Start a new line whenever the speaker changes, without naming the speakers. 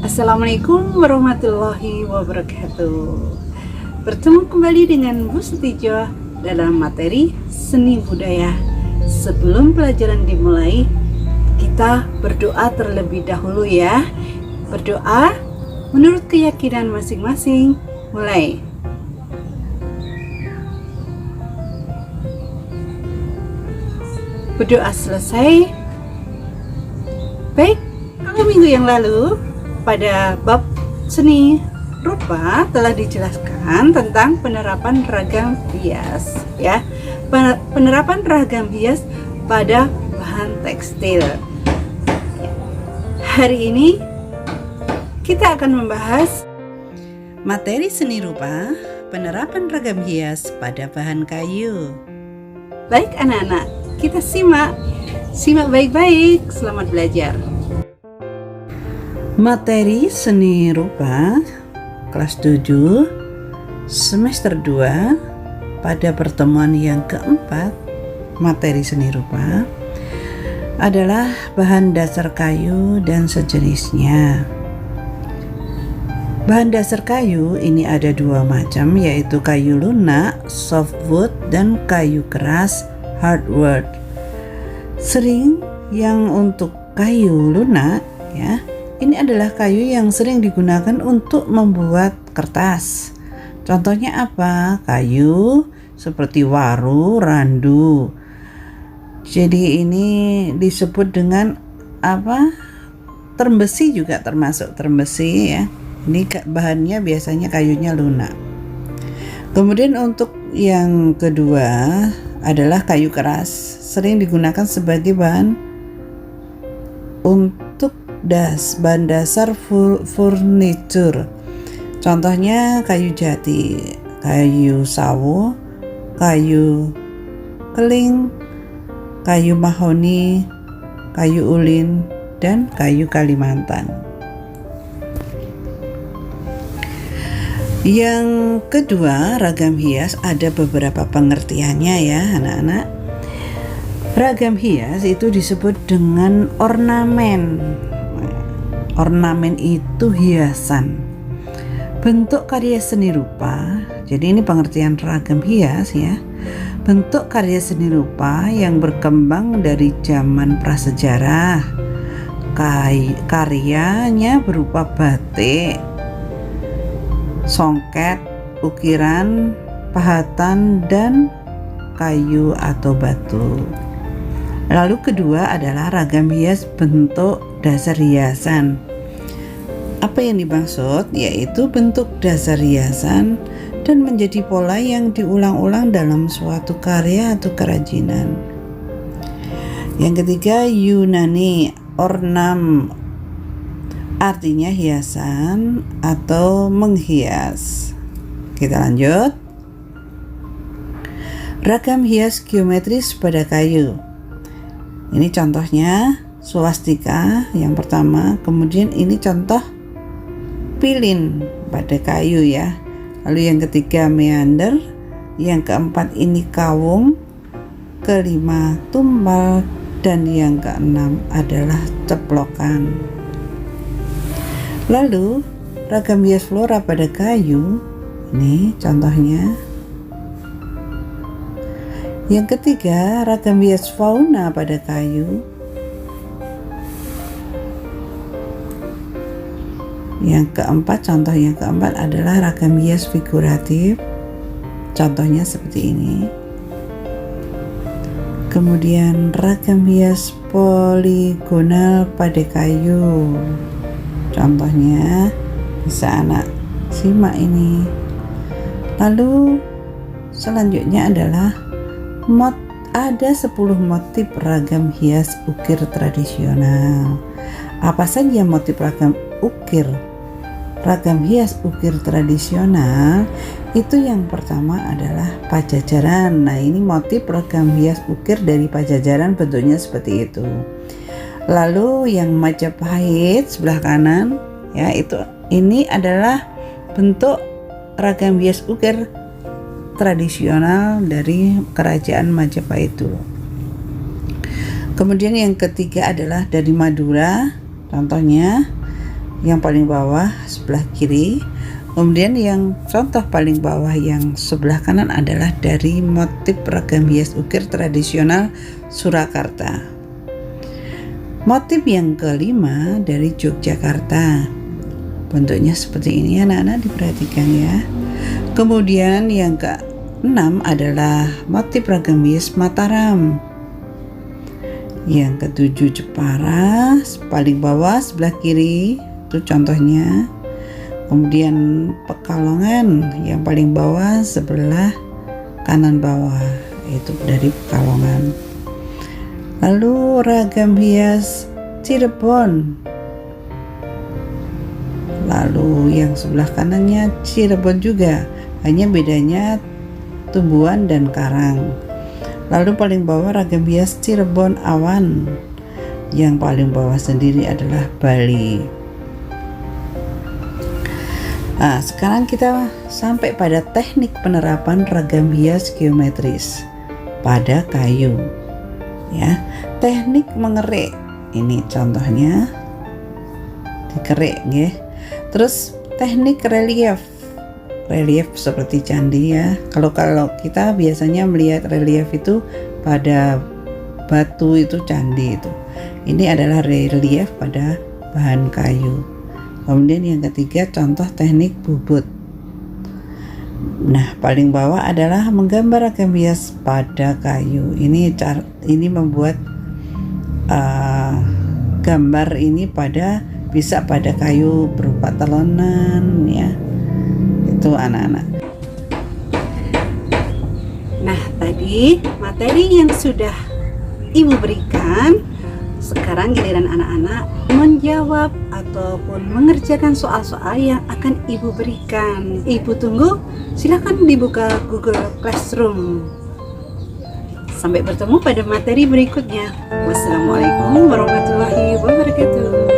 Assalamualaikum warahmatullahi wabarakatuh. Bertemu kembali dengan Bu Sutijo dalam materi seni budaya. Sebelum pelajaran dimulai, kita berdoa terlebih dahulu ya. Berdoa menurut keyakinan masing-masing. Mulai. Berdoa selesai. Baik, kalau minggu yang lalu pada bab seni rupa telah dijelaskan tentang penerapan ragam hias ya. Penerapan ragam hias pada bahan tekstil. Hari ini kita akan membahas materi seni rupa penerapan ragam hias pada bahan kayu. Baik anak-anak, kita simak baik-baik. Selamat belajar. Materi seni rupa kelas 7 semester 2 pada pertemuan yang keempat. Materi seni rupa adalah bahan dasar kayu dan sejenisnya. Bahan dasar kayu ini ada dua macam, yaitu kayu lunak softwood dan kayu keras hardwood. Sering yang untuk kayu lunak ya, ini adalah kayu yang sering digunakan untuk membuat kertas. Contohnya apa? Kayu seperti waru, randu. Jadi ini disebut dengan apa? Term besi juga termasuk term besi ya. Ini bahannya biasanya kayunya lunak. Kemudian untuk yang kedua adalah kayu keras. Sering digunakan sebagai bahan untuk bahan dasar furniture. Contohnya kayu jati, kayu sawo, kayu keling, kayu mahoni, kayu ulin, dan kayu Kalimantan. Yang kedua, ragam hias ada beberapa pengertiannya ya anak-anak. Ragam hias itu disebut dengan ornamen. Ornamen itu hiasan. Bentuk karya seni rupa. Jadi ini pengertian ragam hias ya. Bentuk karya seni rupa yang berkembang dari zaman prasejarah. Karyanya berupa batik, songket, ukiran, pahatan, dan kayu atau batu. Lalu kedua adalah ragam hias bentuk dasar hiasan. Apa yang dimaksud? Yaitu bentuk dasar hiasan dan menjadi pola yang diulang-ulang dalam suatu karya atau kerajinan. Yang ketiga, Yunani, ornam, artinya hiasan atau menghias. Kita lanjut. Ragam hias geometris pada kayu. Ini contohnya swastika yang pertama, kemudian ini contoh pilin pada kayu ya. Lalu yang ketiga meander, yang keempat ini kawung, kelima tumbal, dan yang keenam adalah ceplokan. Lalu ragam hias flora pada kayu, ini contohnya. Yang ketiga, ragam hias fauna pada kayu. Yang keempat, contoh yang keempat adalah ragam hias figuratif. Contohnya seperti ini. Kemudian ragam hias poligonal pada kayu. Contohnya bisa anak simak ini. Lalu selanjutnya adalah ada 10 motif ragam hias ukir tradisional. Apa saja motif ragam hias ukir tradisional? Itu yang pertama adalah Pajajaran. Nah, ini motif ragam hias ukir dari Pajajaran, bentuknya seperti itu. Lalu yang Majapahit sebelah kanan ya, ini adalah bentuk ragam hias ukir tradisional dari kerajaan Majapahit dulu. Kemudian yang ketiga adalah dari Madura, contohnya yang paling bawah sebelah kiri. Kemudian yang contoh paling bawah yang sebelah kanan adalah dari motif ragam hias ukir tradisional Surakarta. Motif yang kelima dari Yogyakarta. Bentuknya seperti ini, anak-anak diperhatikan ya. Kemudian yang keenam adalah motif ragam hias Mataram. Yang ketujuh Jepara, paling bawah sebelah kiri, itu contohnya. Kemudian Pekalongan yang paling bawah sebelah kanan bawah, itu dari Pekalongan. Lalu ragam hias Cirebon, lalu yang sebelah kanannya Cirebon juga, hanya bedanya tumbuhan dan karang. Lalu paling bawah ragam hias Cirebon Awan, yang paling bawah sendiri adalah Bali. Nah, sekarang kita sampai pada teknik penerapan ragam hias geometris pada kayu. Ya, teknik mengerik. Ini contohnya dikerik, ya. Terus teknik relief seperti candi ya. Kalau kita biasanya melihat relief itu pada batu, itu candi itu. Ini adalah relief pada bahan kayu. Kemudian yang ketiga contoh teknik bubut. Nah, paling bawah adalah menggambar ragam hias pada kayu. Ini membuat gambar ini bisa pada kayu berupa telonan ya. Itu anak-anak. Nah, tadi materi yang sudah Ibu berikan, sekarang giliran anak-anak menjawab ataupun mengerjakan soal-soal yang akan Ibu berikan. Ibu tunggu, silakan dibuka Google Classroom. Sampai bertemu pada materi berikutnya. Wassalamualaikum warahmatullahi wabarakatuh.